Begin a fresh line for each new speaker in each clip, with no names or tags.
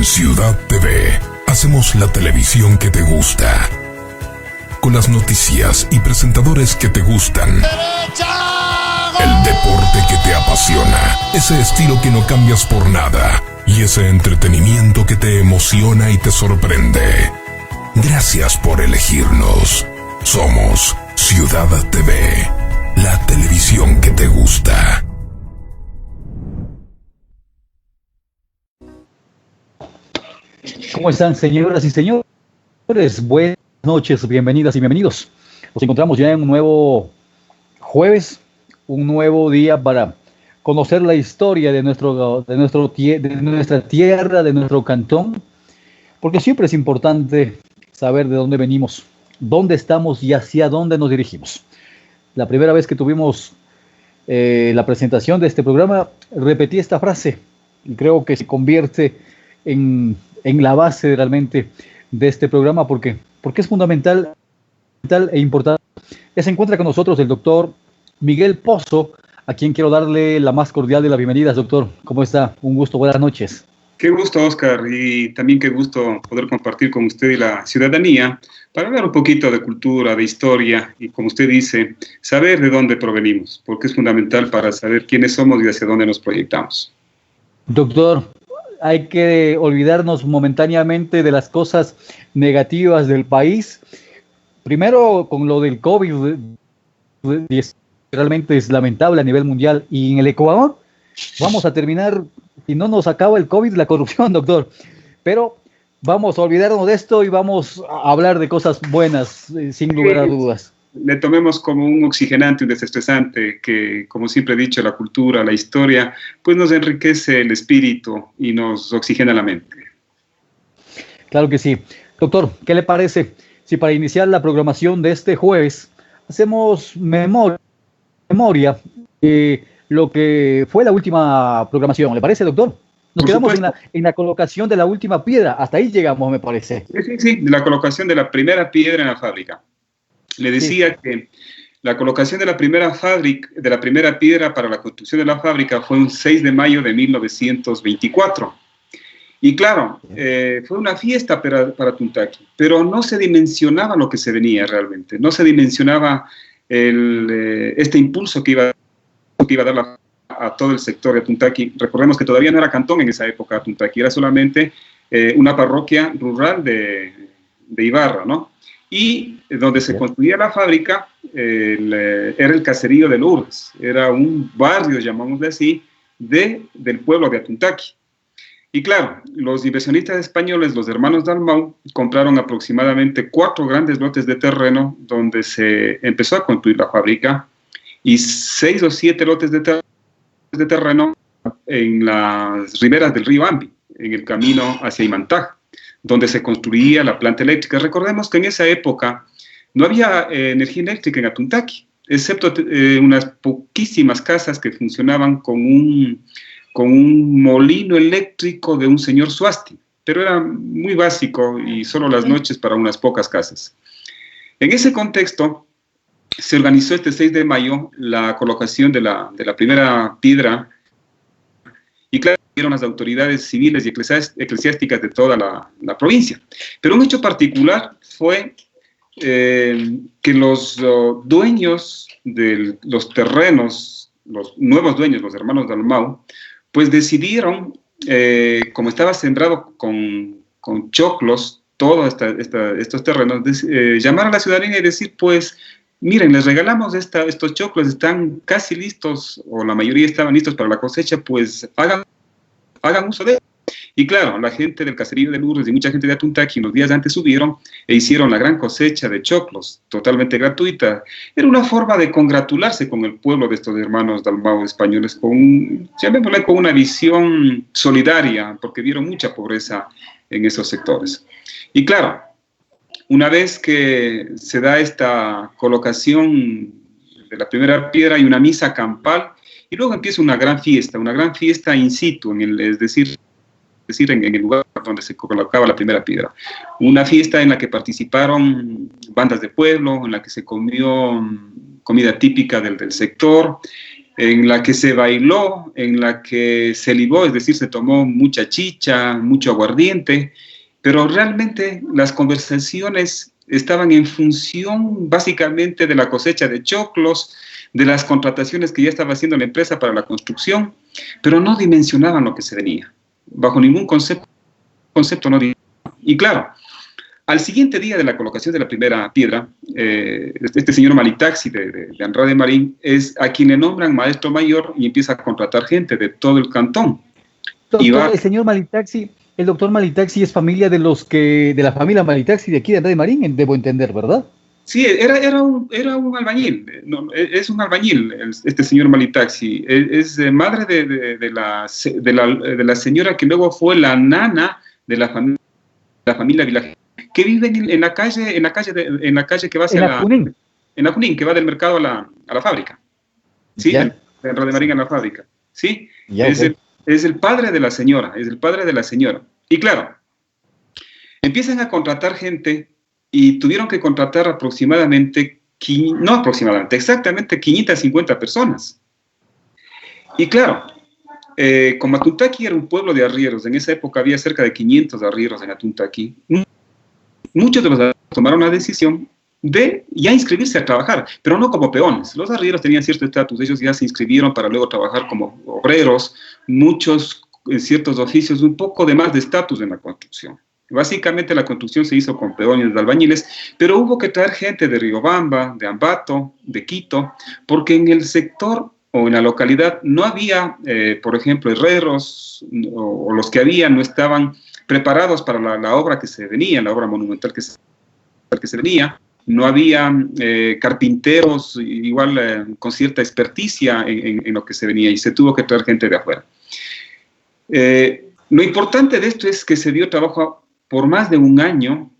En Ciudad TV hacemos la televisión que te gusta, con las noticias y presentadores que te gustan. El deporte que te apasiona, ese estilo que no cambias por nada y ese entretenimiento que te emociona y te sorprende. Gracias por elegirnos. Somos Ciudad TV, la televisión que te gusta.
¿Cómo están, señoras y señores? Buenas noches, bienvenidas y bienvenidos. Nos encontramos ya en un nuevo jueves, un nuevo día para conocer la historia de nuestra tierra, de nuestro cantón, porque siempre es importante saber de dónde venimos, dónde estamos y hacia dónde nos dirigimos. La primera vez que tuvimos la presentación de este programa, repetí esta frase y creo que se convierte en la base realmente de este programa, porque es fundamental e importante. Ya se encuentra con nosotros el doctor Miguel Pozo, a quien quiero darle la más cordial de las bienvenidas. Doctor, ¿cómo está? Un gusto, buenas noches.
Qué gusto, Oscar, y también qué gusto poder compartir con usted y la ciudadanía para hablar un poquito de cultura, de historia y, como usted dice, saber de dónde provenimos, porque es fundamental para saber quiénes somos y hacia dónde nos proyectamos.
Doctor, hay que olvidarnos momentáneamente de las cosas negativas del país. Primero, con lo del COVID, realmente es lamentable a nivel mundial. Y en el Ecuador vamos a terminar, si no nos acaba el COVID, la corrupción, doctor. Pero vamos a olvidarnos de esto y vamos a hablar de cosas buenas, sin lugar a dudas.
Le tomemos como un oxigenante, un desestresante, que, como siempre he dicho, la cultura, la historia, pues nos enriquece el espíritu y nos oxigena la mente.
Claro que sí. Doctor, ¿qué le parece si para iniciar la programación de este jueves hacemos memoria de lo que fue la última programación? ¿Le parece, doctor? Nos quedamos en la colocación de la última piedra. Hasta ahí llegamos, me parece.
Sí, la colocación de la primera piedra en la fábrica. Le decía que la colocación de la primera piedra para la construcción de la fábrica fue un 6 de mayo de 1924. Y claro, fue una fiesta para Tuntaki, pero no se dimensionaba lo que se venía realmente. No se dimensionaba este impulso que iba a dar a todo el sector de Tuntaki. Recordemos que todavía no era cantón en esa época Tuntaki, era solamente una parroquia rural de Ibarra, ¿no? Y donde se construía la fábrica era el caserío de Lourdes, era un barrio, llamámosle así, del pueblo de Atuntaki. Y claro, los inversionistas españoles, los hermanos Dalmau, compraron aproximadamente 4 grandes lotes de terreno donde se empezó a construir la fábrica y 6 o 7 lotes de terreno en las riberas del río Ambi, en el camino hacia Imantaj, donde se construía la planta eléctrica. Recordemos que en esa época no había energía eléctrica en Atuntaki, excepto unas poquísimas casas que funcionaban con un molino eléctrico de un señor Suasti, pero era muy básico y solo las noches para unas pocas casas. En ese contexto se organizó este 6 de mayo la colocación de la primera piedra y claro, eran las autoridades civiles y eclesiásticas de toda la provincia. Pero un hecho particular fue que los dueños de los terrenos, los nuevos dueños, los hermanos Dalmau, pues decidieron, como estaba sembrado con choclos, todos estos terrenos, llamar a la ciudadanía y decir, pues, miren, les regalamos estos choclos, están casi listos, o la mayoría estaban listos para la cosecha, pues hagan uso de ellos. Y claro, la gente del caserío de Lourdes y mucha gente de Atuntaki unos días antes subieron e hicieron la gran cosecha de choclos, totalmente gratuita. Era una forma de congratularse con el pueblo de estos hermanos Dalmau españoles, llamémosle con una visión solidaria, porque vieron mucha pobreza en esos sectores. Y claro, una vez que se da esta colocación de la primera piedra, hay una misa campal, y luego empieza una gran fiesta in situ, es decir, en el lugar donde se colocaba la primera piedra. Una fiesta en la que participaron bandas de pueblo, en la que se comió comida típica del sector, en la que se bailó, en la que se libó, es decir, se tomó mucha chicha, mucho aguardiente, pero realmente las conversaciones estaban en función básicamente de la cosecha de choclos, de las contrataciones que ya estaba haciendo la empresa para la construcción, pero no dimensionaban lo que se venía. Bajo ningún concepto no dimensionaban. Y claro, al siguiente día de la colocación de la primera piedra, este señor Malitaxi de Andrade Marín es a quien le nombran maestro mayor y empieza a contratar gente de todo el cantón.
Doctor, el señor Malitaxi, el doctor Malitaxi es familia de la familia Malitaxi de aquí de Andrade Marín, debo entender, ¿verdad?
Sí, era un albañil, no, es un albañil, este señor Malitaxi. Es madre de la señora que luego fue la nana de la familia Vilaje, que vive en la calle que va hacia la Junín, que va del mercado a la fábrica. Sí, de Andrade Marín a la fábrica. Sí, es el padre de la señora, Y claro, empiezan a contratar gente y tuvieron que contratar exactamente 550 personas. Y claro, como Atuntaqui era un pueblo de arrieros, en esa época había cerca de 500 arrieros en Atuntaqui, muchos de los arrieros tomaron la decisión de ya inscribirse a trabajar, pero no como peones. Los arrieros tenían cierto estatus, ellos ya se inscribieron para luego trabajar como obreros, muchos en ciertos oficios, un poco de más de estatus en la construcción. Básicamente la construcción se hizo con peones de albañiles, pero hubo que traer gente de Riobamba, de Ambato, de Quito, porque en el sector o en la localidad no había, por ejemplo, herreros, o los que había no estaban preparados para la obra que se venía, la obra monumental que se venía. No había carpinteros igual con cierta experticia en lo que se venía y se tuvo que traer gente de afuera. Lo importante de esto es que se dio trabajo por más de un año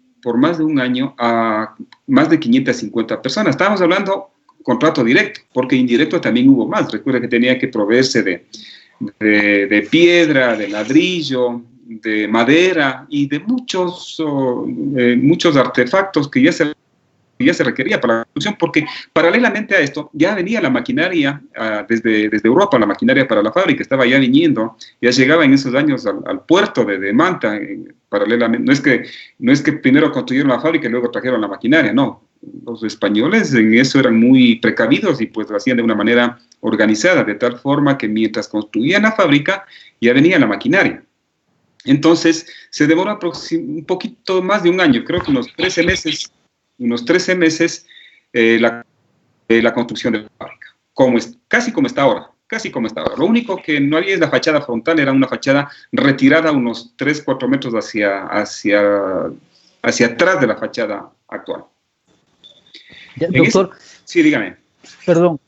a más de 550 personas. Estábamos hablando contrato directo, porque indirecto también hubo más. Recuerda que tenía que proveerse de piedra, de ladrillo, de madera y de muchos artefactos que ya se requería para la construcción, porque paralelamente a esto ya venía la maquinaria desde Europa, la maquinaria para la fábrica estaba ya viniendo, ya llegaba en esos años al puerto de Manta, paralelamente. No es que primero construyeron la fábrica y luego trajeron la maquinaria, no. Los españoles en eso eran muy precavidos y pues lo hacían de una manera organizada, de tal forma que mientras construían la fábrica ya venía la maquinaria. Entonces se demoró un poquito más de un año, creo que unos 13 meses la construcción de la fábrica, casi como está ahora. Lo único que no había es la fachada frontal, era una fachada retirada unos 3-4 metros hacia atrás de la fachada actual.
Ya, doctor,
sí, dígame.
Perdón,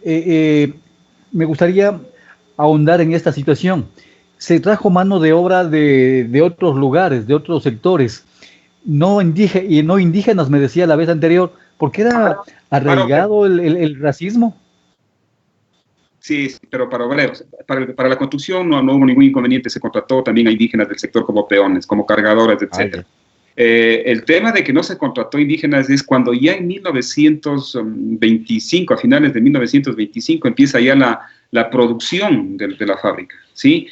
me gustaría ahondar en esta situación. Se trajo mano de obra de otros lugares, de otros sectores, no indígenas, me decía la vez anterior, porque era arraigado el racismo.
Sí, pero para obreros, para la construcción no hubo ningún inconveniente, se contrató también a indígenas del sector como peones, como cargadores, etc. El tema de que no se contrató indígenas es cuando ya en 1925, a finales de 1925, empieza ya la producción de la fábrica, ¿sí?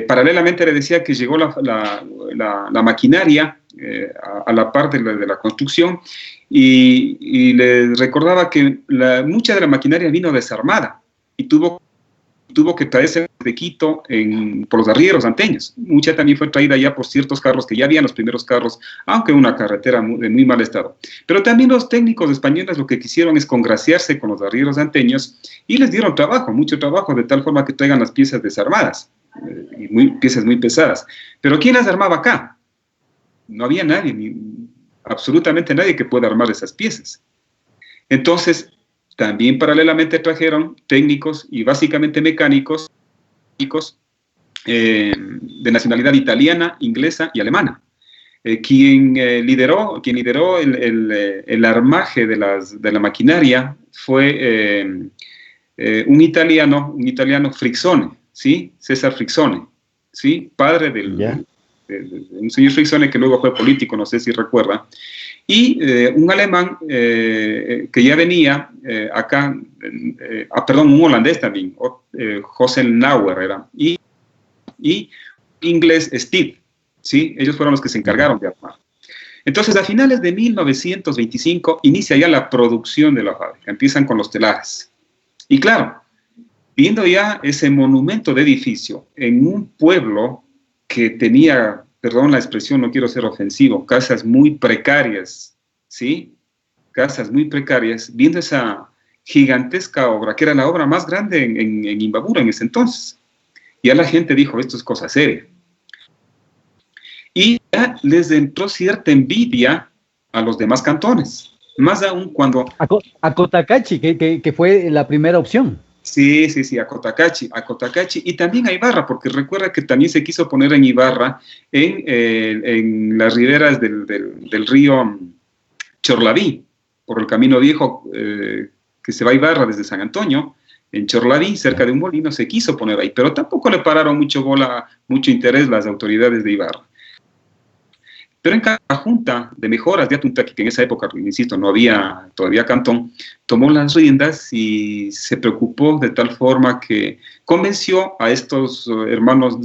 Paralelamente le decía que llegó la maquinaria a la par de la construcción y les recordaba que mucha de la maquinaria vino desarmada y tuvo que traerse de Quito por los arrieros anteños. Mucha también fue traída ya por ciertos carros que ya habían los primeros carros, aunque una carretera de muy mal estado. Pero también los técnicos españoles lo que quisieron es congraciarse con los arrieros anteños y les dieron mucho trabajo, de tal forma que traigan las piezas desarmadas, piezas muy pesadas. Pero ¿quién las armaba acá? No había nadie, absolutamente nadie que pueda armar esas piezas. Entonces, también paralelamente trajeron técnicos y básicamente mecánicos de nacionalidad italiana, inglesa y alemana. Quien lideró el armaje de la maquinaria fue un italiano Frizzone, ¿sí? César Frizzone, ¿sí? Padre de un señor Frizzone que luego fue político, no sé si recuerda. Y un alemán que ya venía acá, perdón, un holandés también, José Nauer era, y inglés Steve, ¿sí? Ellos fueron los que se encargaron de armar. Entonces, a finales de 1925 inicia ya la producción de la fábrica, empiezan con los telares. Y claro, viendo ya ese monumento de edificio en un pueblo que tenía, perdón la expresión, no quiero ser ofensivo, casas muy precarias, ¿sí? Casas muy precarias, viendo esa gigantesca obra, que era la obra más grande en Imbabura en ese entonces. Ya la gente dijo, esto es cosa seria. Y ya les entró cierta envidia a los demás cantones, más aún cuando...
A Cotacachi, que fue la primera opción.
Sí, a Cotacachi, y también a Ibarra, porque recuerda que también se quiso poner en Ibarra, en las riberas del río Chorlaví, por el camino viejo que se va a Ibarra desde San Antonio, en Chorlaví, cerca de un molino, se quiso poner ahí, pero tampoco le pararon mucho interés las autoridades de Ibarra. Pero en cada junta de mejoras de Atuntaqui, que en esa época, insisto, no había todavía cantón, tomó las riendas y se preocupó de tal forma que convenció a estos hermanos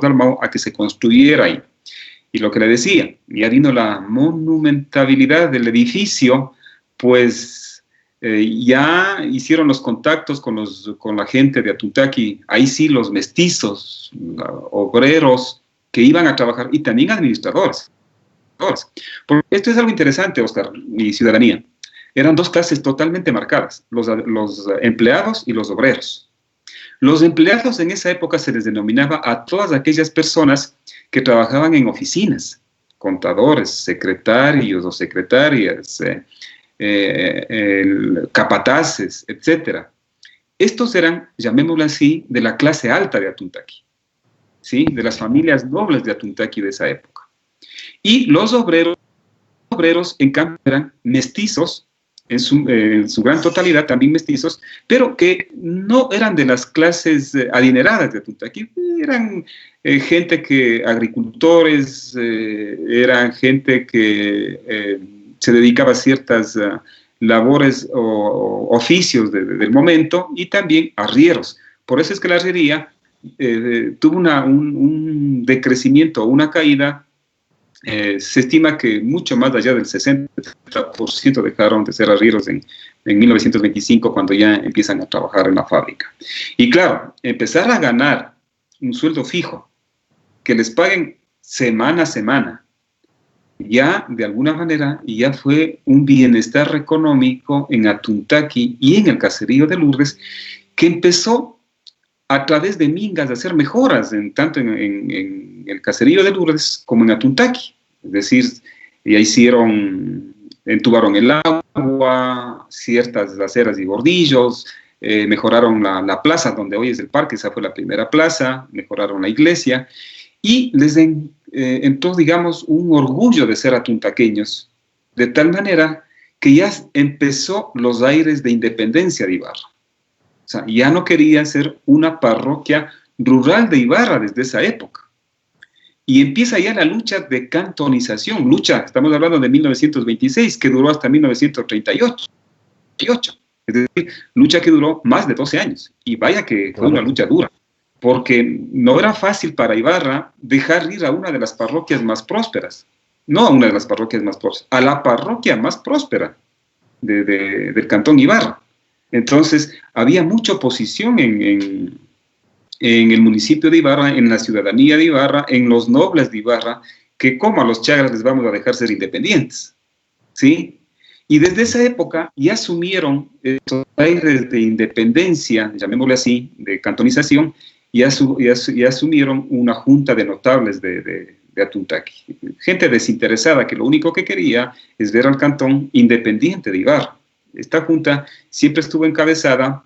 Dalmau a que se construyera ahí. Y lo que le decía, ya vino la monumentabilidad del edificio, pues ya hicieron los contactos con la gente de Atuntaqui, ahí sí los mestizos, obreros que iban a trabajar, y también administradores. Porque esto es algo interesante, Oscar, y ciudadanía. Eran dos clases totalmente marcadas, los empleados y los obreros. Los empleados en esa época se les denominaba a todas aquellas personas que trabajaban en oficinas, contadores, secretarios o secretarias, capataces, etc. Estos eran, llamémoslo así, de la clase alta de Atuntaqui, ¿sí? De las familias nobles de Atuntaqui de esa época. Y los obreros, en cambio, eran mestizos, en su gran totalidad también mestizos, pero que no eran de las clases adineradas de Atuntaqui, eran agricultores, eran gente que se dedicaba a ciertas labores o oficios del momento, y también arrieros. Por eso es que la arriería tuvo un decrecimiento, una caída. Se estima que mucho más allá del 60% dejaron de ser arrieros en 1925, cuando ya empiezan a trabajar en la fábrica. Y claro, empezar a ganar un sueldo fijo, que les paguen semana a semana, ya de alguna manera ya fue un bienestar económico en Atuntaqui y en el caserío de Lourdes, que empezó a través de mingas a hacer mejoras, tanto en el caserío de Lourdes como en Atuntaqui. Es decir, ya entubaron el agua, ciertas aceras y bordillos, mejoraron la plaza donde hoy es el parque, esa fue la primera plaza, mejoraron la iglesia, y les entró, digamos, un orgullo de ser atuntaqueños, de tal manera que ya empezó los aires de independencia de Ibarra. O sea, ya no quería ser una parroquia rural de Ibarra desde esa época. Y empieza ya la lucha de cantonización, estamos hablando de 1926, que duró hasta 1938. Es decir, lucha que duró más de 12 años. Y vaya que fue una lucha dura, porque no era fácil para Ibarra dejar ir a una de las parroquias más prósperas. No a una de las parroquias más prósperas, a la parroquia más próspera del cantón Ibarra. Entonces, había mucha oposición en el municipio de Ibarra, en la ciudadanía de Ibarra, en los nobles de Ibarra, que como a los chagras les vamos a dejar ser independientes, ¿sí? Y desde esa época ya asumieron estos aires de independencia, llamémosle así, de cantonización, y asumieron una junta de notables de Atuntaqui. Gente desinteresada que lo único que quería es ver al cantón independiente de Ibarra. Esta junta siempre estuvo encabezada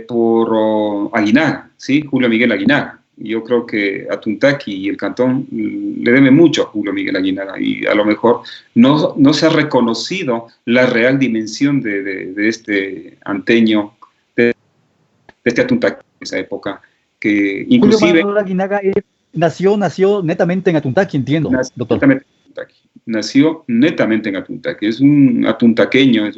por Aguinaga, ¿sí? Julio Miguel Aguinaga. Yo creo que Atuntaqui y el cantón le deben mucho a Julio Miguel Aguinaga, y a lo mejor no se ha reconocido la real dimensión de este anteño, de este Atuntaqui en esa época, que inclusive...
Julio Miguel Aguinaga nació netamente en Atuntaqui, entiendo, doctor.
Atuntaqui. Nació netamente en Atuntaqui. Es un atuntaqueño.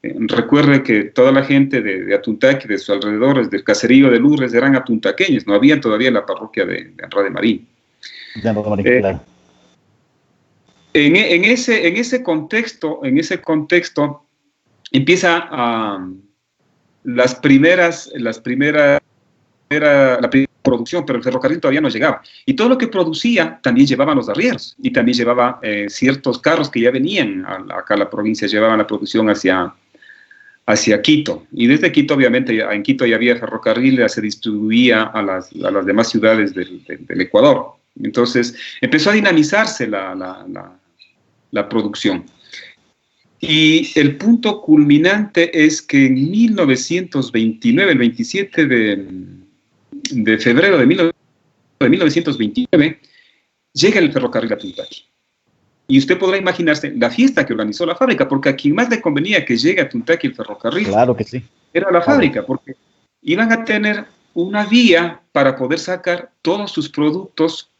Recuerde que toda la gente de Atuntaqui, de sus alrededores, del caserío de Lourdes, eran atuntaqueños. No había todavía la parroquia de Anra de Marín.
Claro.
En ese contexto empieza la primera producción, pero el ferrocarril todavía no llegaba. Y todo lo que producía también llevaban los arrieros, y también llevaba ciertos carros que ya venían acá a la provincia, llevaban la producción hacia Quito. Y desde Quito, obviamente, en Quito ya había ferrocarril, ya se distribuía a las demás ciudades del Ecuador. Entonces, empezó a dinamizarse la producción. Y el punto culminante es que en 1929, el 27 de febrero de 1929, llega el ferrocarril a Atuntaqui. Y usted podrá imaginarse la fiesta que organizó la fábrica, porque a quien más le convenía que llegue a Atuntaqui el ferrocarril,
claro que sí,
era la fábrica, porque iban a tener una vía para poder sacar todos sus productos,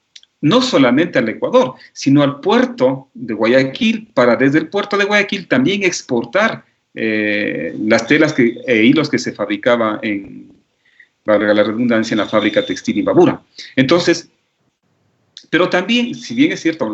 no solamente al Ecuador, sino al puerto de Guayaquil, para desde el puerto de Guayaquil también exportar las telas e hilos que se fabricaba valga la redundancia, en la fábrica textil Imbabura. Entonces, pero también, si bien es cierto, el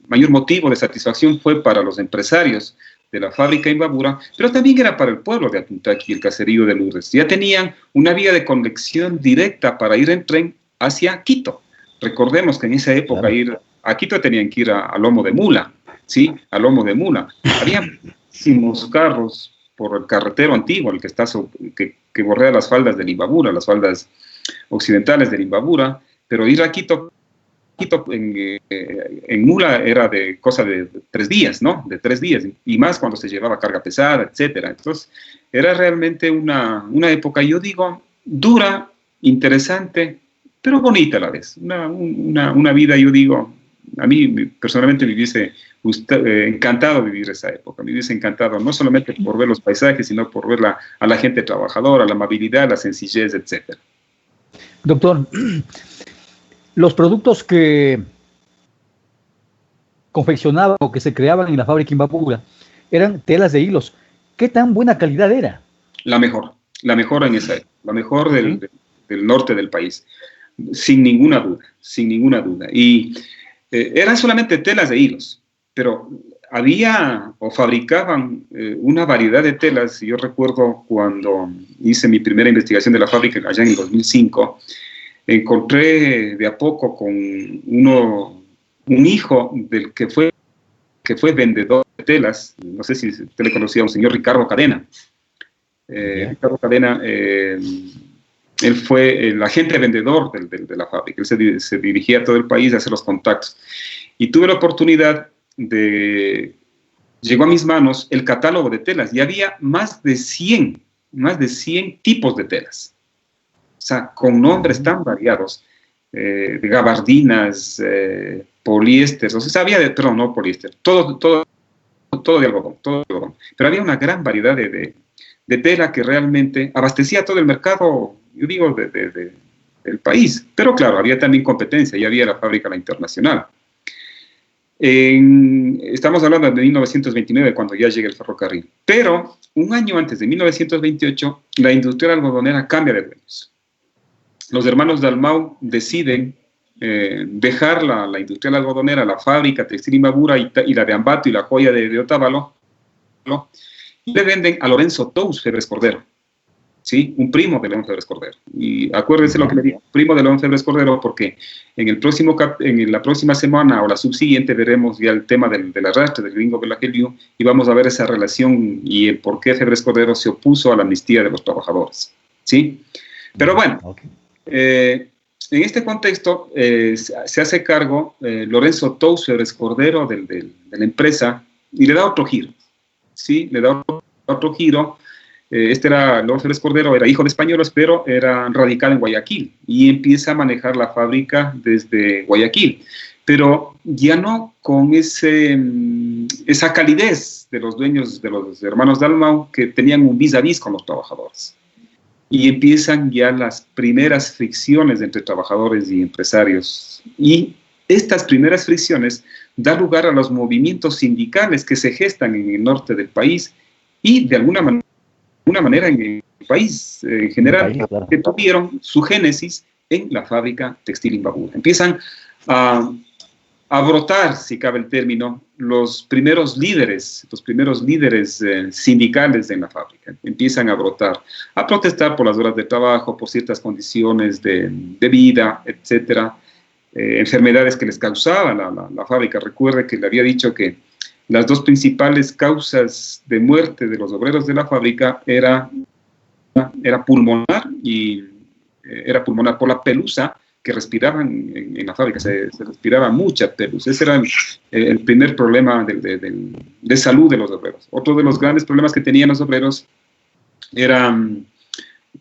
mayor motivo de satisfacción fue para los empresarios de la fábrica Imbabura, pero también era para el pueblo de Atuntaqui y el caserío de Lourdes. Ya tenían una vía de conexión directa para ir en tren hacia Quito. Recordemos que en esa época ir a Quito tenían que ir a lomo de mula, ¿sí? A lomo de mula. Había muchísimos carros por el carretero antiguo, el que bordea las faldas del Imbabura, las faldas occidentales del Imbabura, pero ir a Quito en mula era de cosa de 3 días, ¿no? De 3 días, y más cuando se llevaba carga pesada, etcétera. Entonces, era realmente una época, yo digo, dura, interesante, pero bonita a la vez. Una vida, yo digo, a mí personalmente me hubiese encantado vivir esa época. Me hubiese encantado no solamente por ver los paisajes, sino por ver a la gente trabajadora, la amabilidad, la sencillez, etcétera.
Doctor, los productos que confeccionaban o que se creaban en la fábrica Imbabura eran telas de hilos. ¿Qué tan buena calidad era? La mejor en esa época, la mejor del norte del país, sin ninguna duda. Y eran solamente telas de hilos, pero había o fabricaban una variedad de telas. Yo recuerdo cuando hice mi primera investigación de la fábrica allá en el 2005, encontré de a poco con un hijo del que fue vendedor de telas. No sé si usted le conocía, a un señor Ricardo Cadena. Ricardo Cadena, él fue el agente vendedor de la fábrica. Él se dirigía a todo el país a hacer los contactos. Y tuve la oportunidad llegó a mis manos el catálogo de telas, y había más de 100 tipos de telas. O sea, con nombres tan variados, de gabardinas, poliéster, o sea, no poliéster, todo de algodón, pero había una gran variedad de tela que realmente abastecía todo el mercado, yo digo, del país. Pero claro, había también competencia, y había la fábrica La Internacional. Estamos hablando de 1929, cuando ya llega el ferrocarril. Pero un año antes, de 1928, la industria algodonera cambia de dueños. Los hermanos Dalmau deciden dejar la industria algodonera, la fábrica textil Imbabura y la de Ambato y la joya de Otavalo, y le venden a Lorenzo Tous Febres Cordero, ¿sí? Un primo de León Febres Cordero. Y acuérdense lo que le digo, primo de León Febres Cordero, porque en la próxima semana o la subsiguiente veremos ya el tema del arrastre del gringo Belageliu, y vamos a ver esa relación y el por qué Febres Cordero se opuso a la amnistía de los trabajadores, ¿sí? Pero bueno, en este contexto se hace cargo Lorenzo Tous Febres Cordero de la empresa, y le da otro giro, ¿sí? Le da otro giro. León Febres Cordero era hijo de españoles, pero era radicado en Guayaquil, y empieza a manejar la fábrica desde Guayaquil, pero ya no con esa calidez de los dueños, de los hermanos Dalmau, que tenían un vis a vis con los trabajadores. Y empiezan ya las primeras fricciones entre trabajadores y empresarios, y
estas primeras fricciones dan lugar a los movimientos sindicales que se gestan en el norte del país y de alguna manera en el país en general, claro, que tuvieron su génesis en la fábrica textil Imbabura. Empiezan a brotar, si cabe el término, los primeros líderes sindicales en la fábrica. Empiezan a brotar, a protestar por las horas de trabajo, por ciertas condiciones de vida, etcétera, enfermedades que les causaba la fábrica. Recuerde que le había dicho que las dos principales causas de muerte de los obreros de la fábrica era pulmonar era pulmonar por la pelusa que respiraban en la fábrica. Se respiraba mucha pelusa. Ese era el primer problema de salud de los obreros. Otro de los grandes problemas que tenían los obreros era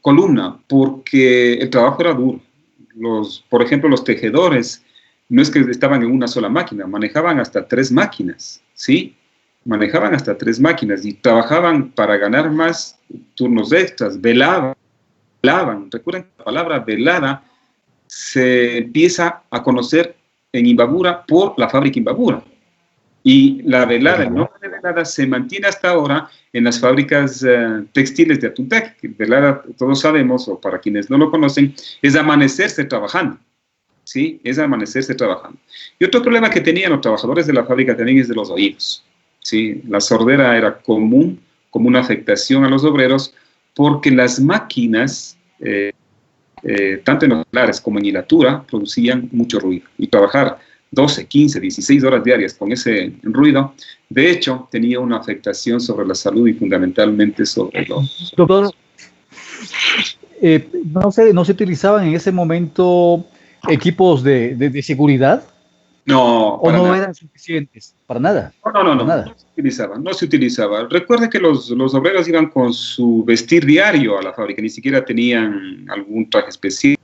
columna, porque el trabajo era duro. Por ejemplo, los tejedores no es que estaban en una sola máquina, manejaban hasta 3 máquinas, ¿sí? Manejaban hasta 3 máquinas y trabajaban para ganar más turnos extras, velaban. Recuerden que la palabra velada se empieza a conocer en Imbabura por la fábrica Imbabura. Y la velada, el nombre de velada se mantiene hasta ahora en las fábricas textiles de Atuntac. Velada, todos sabemos, o para quienes no lo conocen, es amanecerse trabajando. ¿Sí? Es amanecerse trabajando. Y otro problema que tenían los trabajadores de la fábrica también es de los oídos. ¿Sí? La sordera era común, como una afectación a los obreros, porque las máquinas, tanto en los solares como en hilatura, producían mucho ruido. Y trabajar 12, 15, 16 horas diarias con ese ruido, de hecho, tenía una afectación sobre la salud y fundamentalmente sobre los...
Doctor, ¿no se utilizaban en ese momento equipos de seguridad?
No,
¿O no eran suficientes? Para nada.
No se utilizaba. Recuerde que los obreros iban con su vestir diario a la fábrica, ni siquiera tenían algún traje especial,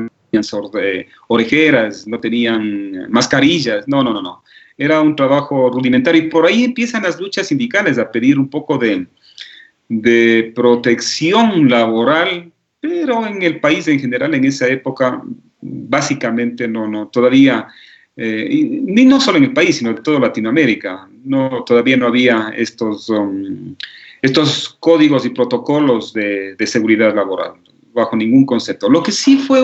no tenían orejeras, no tenían mascarillas, no. Era un trabajo rudimentario y por ahí empiezan las luchas sindicales a pedir un poco de protección laboral, pero en el país en general, en esa época, básicamente todavía, y no solo en el país, sino en toda Latinoamérica, todavía no había estos códigos y protocolos de seguridad laboral, bajo ningún concepto. Lo que sí fue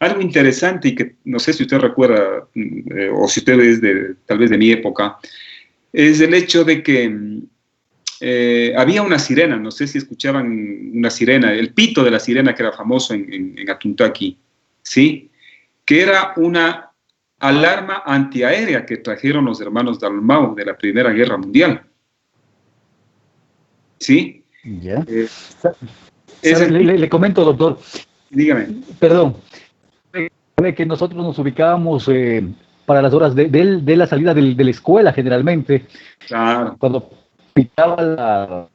algo interesante y que no sé si usted recuerda, o si usted es tal vez de mi época, es el hecho de que había una sirena, no sé si escuchaban una sirena, el pito de la sirena que era famoso en Atuntaqui, ¿sí? Que era una alarma antiaérea que trajeron los hermanos Dalmau de la Primera Guerra Mundial. ¿Sí?
Ya. Le comento, doctor.
Dígame.
Perdón. Que nosotros nos ubicábamos para las horas de la salida de la escuela, generalmente.
Claro.
Cuando pitaba la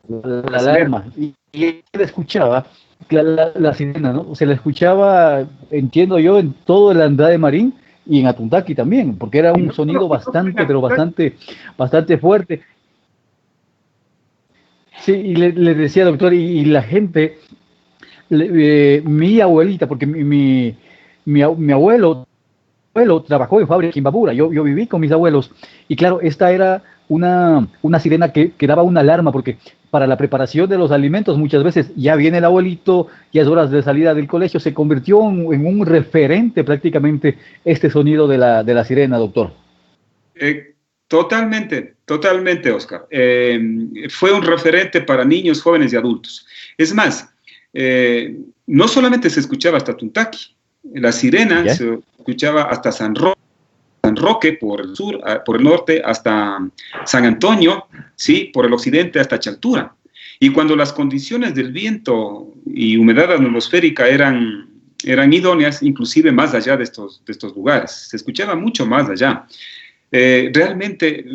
alarma y él escuchaba la sirena, ¿no? Se la escuchaba, entiendo yo, en todo el Andrade Marín y en Atuntaqui también, porque era un sonido bastante fuerte. Sí, y le decía, doctor, y la gente, mi abuelita, porque mi abuelo trabajó en fábrica Imbabura, yo viví con mis abuelos, y claro, esta era una sirena que daba una alarma, porque para la preparación de los alimentos muchas veces ya viene el abuelito, ya es horas de salida del colegio, se convirtió en un referente prácticamente este sonido de la sirena, doctor.
Totalmente, Oscar. Fue un referente para niños, jóvenes y adultos. Es más, no solamente se escuchaba hasta Atuntaqui, la sirena ¿ya? Se escuchaba hasta San Roque por el sur, por el norte, hasta San Antonio, ¿sí? Por el occidente hasta Chaltura. Y cuando las condiciones del viento y humedad atmosférica eran idóneas, inclusive más allá de estos lugares, se escuchaba mucho más allá. Realmente,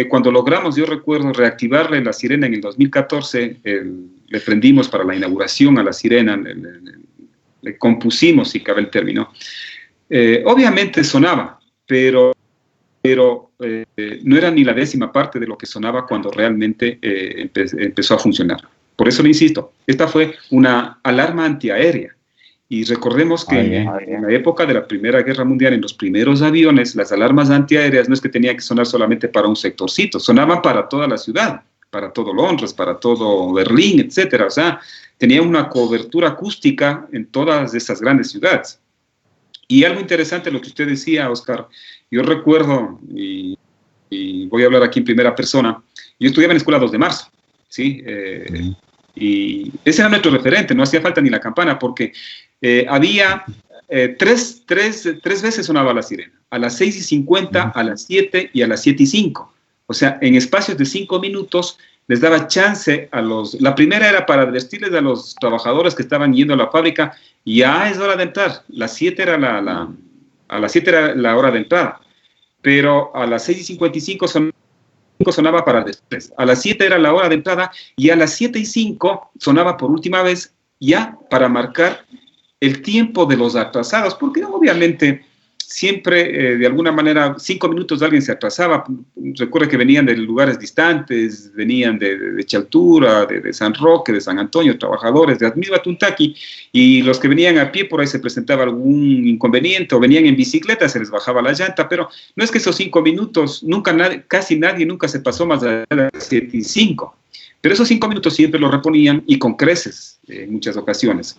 cuando logramos, yo recuerdo, reactivarle la sirena en el 2014, le prendimos para la inauguración a la sirena, le compusimos, si cabe el término. Obviamente sonaba, pero no era ni la 10ª parte de lo que sonaba cuando realmente empezó a funcionar. Por eso le insisto, esta fue una alarma antiaérea Y recordemos que en la época de la Primera Guerra Mundial, en los primeros aviones, las alarmas antiaéreas no es que tenían que sonar solamente para un sectorcito, sonaban para toda la ciudad, para todo Londres, para todo Berlín, etcétera. O sea, tenían una cobertura acústica en todas esas grandes ciudades. Y algo interesante lo que usted decía, Oscar, yo recuerdo, y voy a hablar aquí en primera persona, yo estudiaba en la Escuela 2 de Marzo, ¿sí? Y ese era nuestro referente, no hacía falta ni la campana, porque había tres veces sonaba la sirena, a las 6:50, a las 7 y a las 7:05. O sea, en espacios de 5 minutos les daba chance a los... La primera era para advertirles a los trabajadores que estaban yendo a la fábrica, ya es hora de entrar. Las 7 era a las 7 era la hora de entrada, pero a las 6:55 sonaba para después. A las 7 era la hora de entrada y a las 7:05 sonaba por última vez ya para marcar el tiempo de los atrasados, porque obviamente siempre, de alguna manera, 5 minutos alguien se atrasaba. Recuerda que venían de lugares distantes, venían de Chaltura, de San Roque, de San Antonio, trabajadores de Admisba, Tuntaki, y los que venían a pie, por ahí se presentaba algún inconveniente, o venían en bicicleta, se les bajaba la llanta, pero no es que esos 5 minutos, casi nadie nunca se pasó más allá de las 7:05. Pero esos 5 minutos siempre los reponían, y con creces, en muchas ocasiones.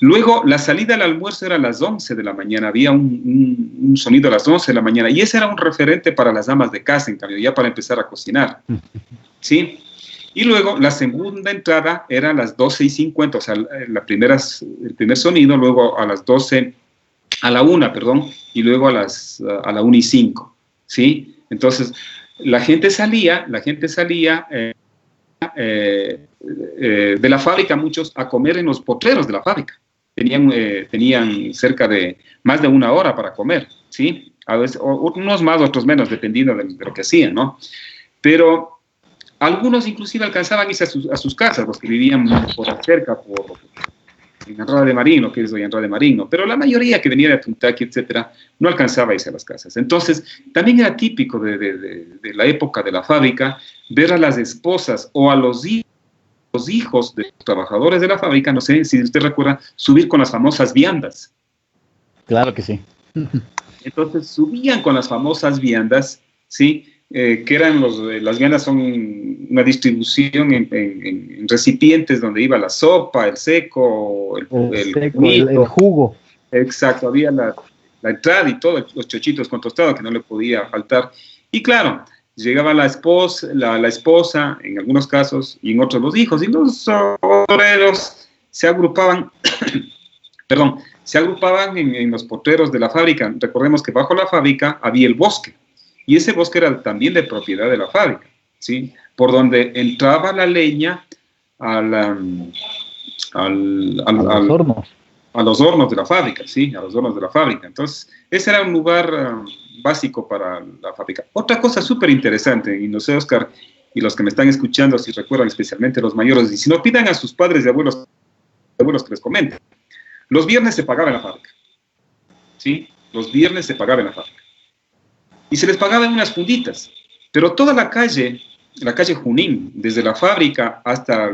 Luego, la salida al almuerzo era a las 11 de la mañana, había un sonido a las 11 de la mañana, y ese era un referente para las damas de casa, en cambio, ya para empezar a cocinar, ¿sí? Y luego, la segunda entrada era a las 12:50, o sea, el primer sonido, luego a las 12, a la 1, perdón, y luego a la 1:05, ¿sí? Entonces, la gente salía de la fábrica, muchos a comer en los potreros de la fábrica. Tenían cerca de más de 1 hora para comer, ¿sí? A veces, unos más, otros menos, dependiendo de lo que hacían, ¿no? Pero algunos inclusive alcanzaban a irse a sus casas, los que vivían por cerca, en Andrade de Marín, lo que es hoy Andrade de Marín, ¿no? Pero la mayoría que venía de Tuntaki, etcétera, no alcanzaba a irse a las casas. Entonces, también era típico de la época de la fábrica ver a las esposas o a los hijos de los trabajadores de la fábrica, no sé si usted recuerda, subir con las famosas viandas.
Claro que sí.
Entonces subían con las famosas viandas, ¿sí? Que eran las viandas son una distribución en recipientes donde iba la sopa, el seco, el
jugo.
Exacto, había la entrada y todos los chochitos con tostado que no le podía faltar. Y claro, llegaba la esposa, en algunos casos, y en otros los hijos, y los obreros se agrupaban, en los potreros de la fábrica. Recordemos que bajo la fábrica había el bosque, y ese bosque era también de propiedad de la fábrica, ¿sí? Por donde entraba la leña a los hornos de la fábrica, ¿sí? A los hornos de la fábrica. Entonces, ese era un lugar básico para la fábrica. Otra cosa súper interesante, y no sé, Oscar, y los que me están escuchando, si recuerdan, especialmente los mayores, y si no, pidan a sus padres y abuelos que les comenten. Los viernes se pagaba en la fábrica, ¿sí? Los viernes se pagaba en la fábrica. Y se les pagaba en unas funditas, pero toda la calle Junín, desde la fábrica hasta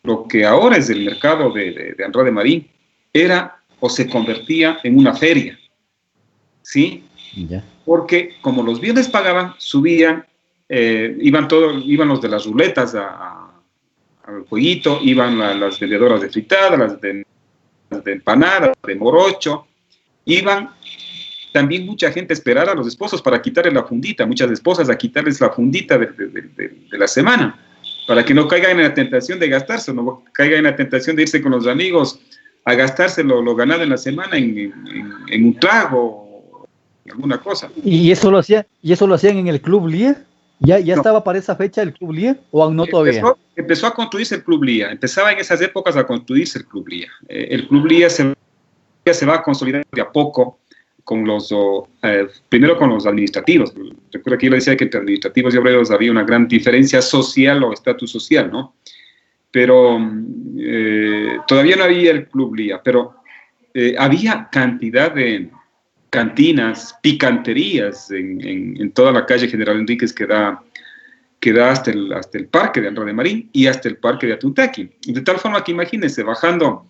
lo que ahora es el mercado de Andrade de Marín, era o se convertía en una feria, ¿sí?
Ya.
Porque como los viernes pagaban, subían, iban los de las ruletas al jueguito, iban las vendedoras de fritada, las de empanadas, de morocho, iban también mucha gente a esperar a los esposos para quitarles la fundita, muchas esposas a quitarles la fundita de la semana, para que no caigan en la tentación de gastarse, no caigan en la tentación de irse con los amigos a gastarse lo ganado en la semana en un trago o alguna cosa.
¿Y eso lo hacían en el Club Lía? ¿Ya no estaba para esa fecha el Club Lía o aún no todavía?
Empezó a construirse el Club Lía, empezaba en esas épocas a construirse el Club Lía. El Club Lía se va consolidando de a poco, primero con los administrativos. Recuerda que yo le decía que entre administrativos y obreros había una gran diferencia social o estatus social, ¿no? Pero todavía no había el Club Lía, pero había cantidad de cantinas, picanterías en toda la calle General Enríquez que da hasta el parque de Andrade de Marín y hasta el parque de Atuntaki. De tal forma que imagínense, bajando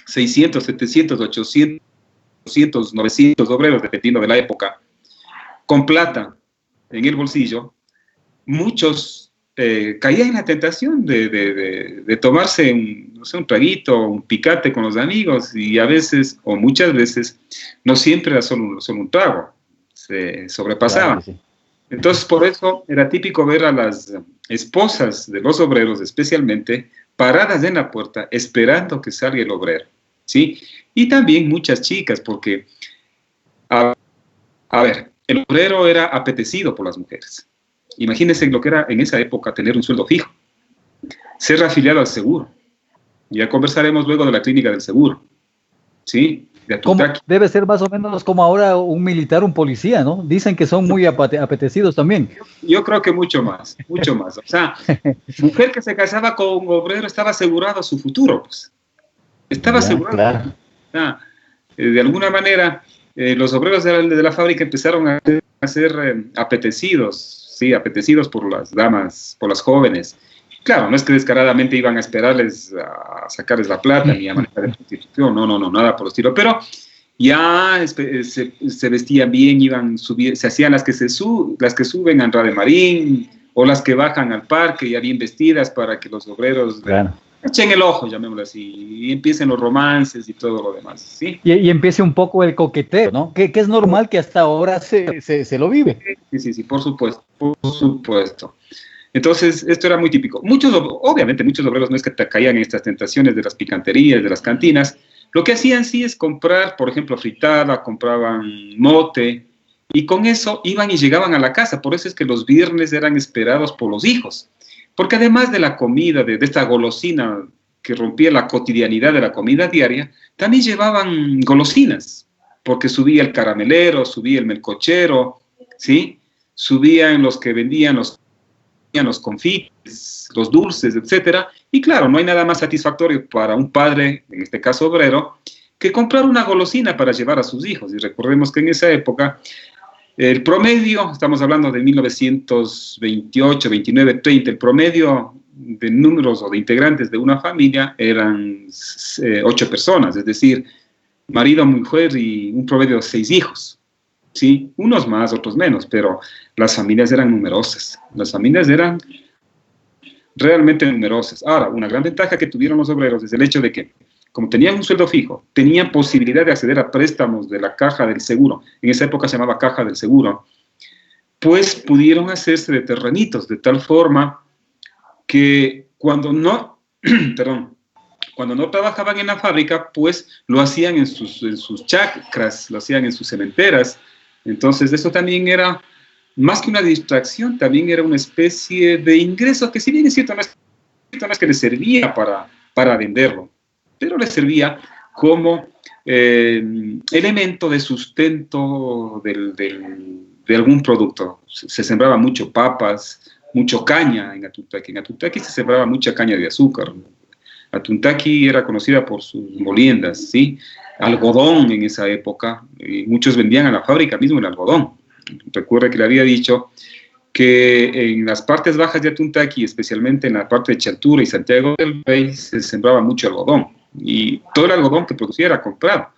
600, 700, 800, 900 obreros, dependiendo de la época, con plata en el bolsillo, muchos caían en la tentación de tomarse un traguito, un picante con los amigos, y a veces, o muchas veces, no siempre era solo un trago, se sobrepasaban. Claro, sí. Entonces, por eso era típico ver a las esposas de los obreros, especialmente, paradas en la puerta, esperando que salga el obrero, ¿sí? Y también muchas chicas, porque, a ver, el obrero era apetecido por las mujeres. Imagínense lo que era en esa época tener un sueldo fijo, ser afiliado al seguro. Ya conversaremos luego de la clínica del seguro, ¿sí?
Debe ser más o menos como ahora un militar, un policía, ¿no? Dicen que son muy apetecidos también.
Yo creo que mucho más, mucho más. O sea, mujer que se casaba con un obrero estaba asegurado su futuro, pues. Estaba asegurado. Claro. O sea, de alguna manera, los obreros de la fábrica empezaron a ser apetecidos, sí, apetecidos por las damas, por las jóvenes. Claro, no es que descaradamente iban a esperarles a sacarles la plata ni a manejar de prostitución, no, nada por el estilo, pero ya se vestían bien, se hacían las que suben a Andrade Marín, o las que bajan al parque ya bien vestidas para que los obreros echen el ojo, llamémoslo así, y empiecen los romances y todo lo demás, ¿sí?
Y empiece un poco el coqueteo, ¿no? Que es normal que hasta ahora se lo vive.
Sí, por supuesto. Entonces, esto era muy típico. Obviamente, muchos obreros no es que caían en estas tentaciones de las picanterías, de las cantinas. Lo que hacían sí es comprar, por ejemplo, fritada, compraban mote, y con eso iban y llegaban a la casa. Por eso es que los viernes eran esperados por los hijos. Porque además de la comida, de esta golosina que rompía la cotidianidad de la comida diaria, también llevaban golosinas, porque subía el caramelero, subía el melcochero, ¿sí? Subían los que vendían los confites, los dulces, etcétera, y claro, no hay nada más satisfactorio para un padre, en este caso obrero, que comprar una golosina para llevar a sus hijos. Y recordemos que en esa época, el promedio, estamos hablando de 1928, 29, 30, el promedio de números o de integrantes de una familia eran 8 personas, es decir, marido, mujer y un promedio de 6 hijos. Sí, unos más, otros menos, pero las familias eran numerosas. Las familias eran realmente numerosas. Ahora, una gran ventaja que tuvieron los obreros es el hecho de que, como tenían un sueldo fijo, tenían posibilidad de acceder a préstamos de la caja del seguro. En esa época se llamaba caja del seguro. Pues pudieron hacerse de terrenitos, de tal forma que cuando no trabajaban en la fábrica, pues lo hacían en sus chacras, lo hacían en sus cementeras. Entonces, eso también era, más que una distracción, también era una especie de ingreso que, si bien es cierto, no es que les servía para venderlo, pero les servía como elemento de sustento de algún producto. Se sembraba mucho papas, mucho caña en Atuntaqui. En Atuntaqui se sembraba mucha caña de azúcar. Atuntaqui era conocida por sus moliendas, ¿sí? Algodón en esa época, y muchos vendían a la fábrica mismo el algodón. Recuerda que le había dicho que en las partes bajas de Atuntaqui, especialmente en la parte de Chaltura y Santiago del Rey, se sembraba mucho algodón, y todo el algodón que producía era comprado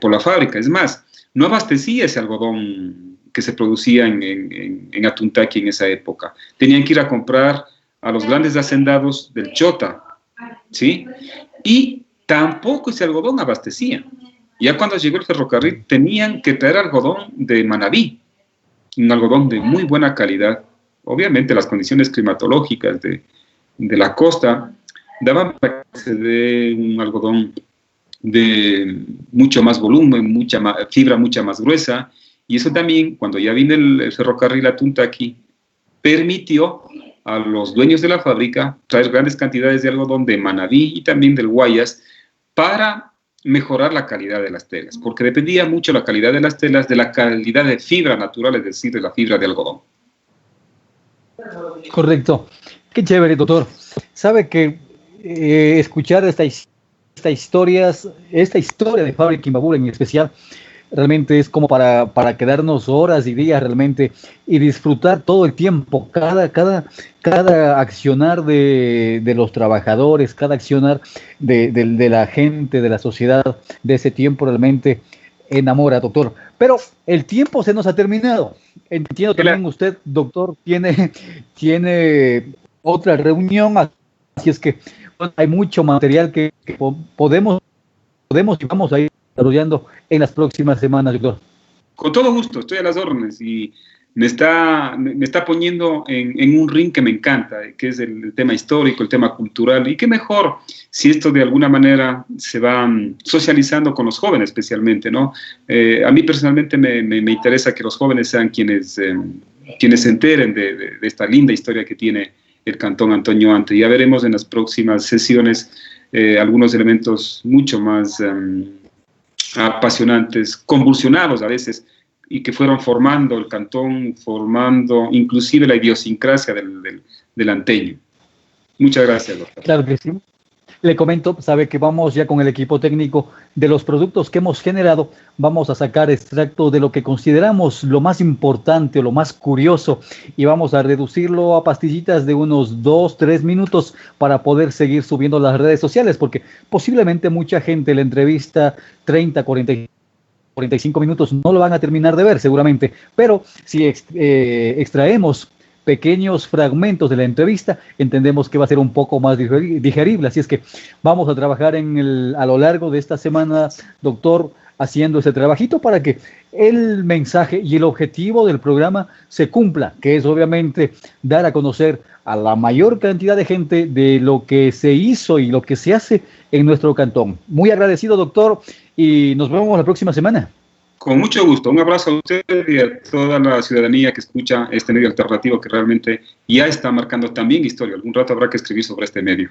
por la fábrica. Es más, no abastecía ese algodón que se producía en Atuntaqui en esa época. Tenían que ir a comprar a los grandes hacendados del Chota, ¿sí? Y tampoco ese algodón abastecía. Ya cuando llegó el ferrocarril, tenían que traer algodón de Manabí, un algodón de muy buena calidad. Obviamente las condiciones climatológicas de la costa daban para que se dé un algodón de mucho más volumen, fibra mucha más gruesa, y eso también, cuando ya vino el ferrocarril a Atuntaqui, permitió a los dueños de la fábrica traer grandes cantidades de algodón de Manabí y también del Guayas para mejorar la calidad de las telas, porque dependía mucho la calidad de las telas de la calidad de fibra natural, es decir, de la fibra de algodón.
Correcto. Qué chévere, doctor. Sabe que escuchar esta historia de Fábrica Imbabura en especial, realmente es como para quedarnos horas y días realmente y disfrutar todo el tiempo, cada accionar de los trabajadores, cada accionar de la gente, de la sociedad, de ese tiempo realmente enamora, doctor. Pero el tiempo se nos ha terminado. Entiendo también usted, doctor, tiene otra reunión, así es que bueno, hay mucho material que podemos y vamos a ir desarrollando en las próximas semanas, doctor.
Con todo gusto, estoy a las órdenes y me está poniendo en un ring que me encanta, que es el tema histórico, el tema cultural, y qué mejor si esto de alguna manera se va socializando con los jóvenes especialmente, ¿no? A mí personalmente me interesa que los jóvenes sean quienes se enteren de esta linda historia que tiene el Cantón Antonio Ante. Ya veremos en las próximas sesiones algunos elementos mucho más apasionantes, convulsionados a veces, y que fueron formando el cantón, formando inclusive la idiosincrasia del anteño. Muchas gracias, doctor.
Claro que sí. Le comento, sabe que vamos ya con el equipo técnico de los productos que hemos generado, vamos a sacar extracto de lo que consideramos lo más importante o lo más curioso y vamos a reducirlo a pastillitas de unos 2-3 minutos para poder seguir subiendo las redes sociales, porque posiblemente mucha gente la entrevista 30-45 minutos no lo van a terminar de ver seguramente, pero si extraemos pequeños fragmentos de la entrevista, entendemos que va a ser un poco más digerible, así es que vamos a trabajar a lo largo de esta semana, doctor, haciendo ese trabajito para que el mensaje y el objetivo del programa se cumpla, que es obviamente dar a conocer a la mayor cantidad de gente de lo que se hizo y lo que se hace en nuestro cantón. Muy agradecido, doctor, y nos vemos la próxima semana.
Con mucho gusto. Un abrazo a usted y a toda la ciudadanía que escucha este medio alternativo que realmente ya está marcando también historia. Algún rato habrá que escribir sobre este medio.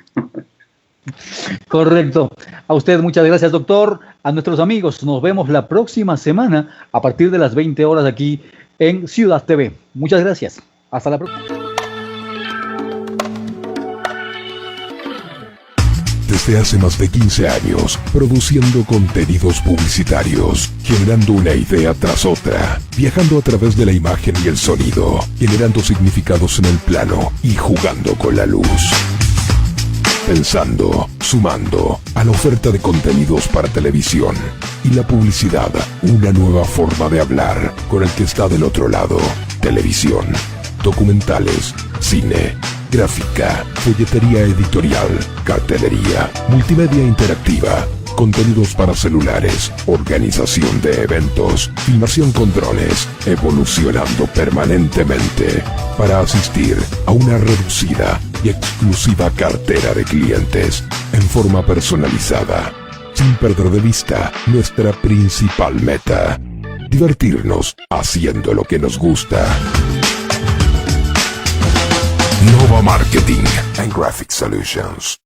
Correcto. A usted muchas gracias, doctor. A nuestros amigos, nos vemos la próxima semana a partir de las 20 horas aquí en Ciudad TV. Muchas gracias. Hasta la próxima.
Desde hace más de 15 años, produciendo contenidos publicitarios, generando una idea tras otra, viajando a través de la imagen y el sonido, generando significados en el plano y jugando con la luz. Pensando, sumando a la oferta de contenidos para televisión y la publicidad, una nueva forma de hablar con el que está del otro lado. Televisión, documentales, cine, gráfica, folletería editorial, cartelería, multimedia interactiva, contenidos para celulares, organización de eventos, filmación con drones, evolucionando permanentemente para asistir a una reducida y exclusiva cartera de clientes en forma personalizada, sin perder de vista nuestra principal meta: divertirnos haciendo lo que nos gusta. Nova Marketing and Graphic Solutions.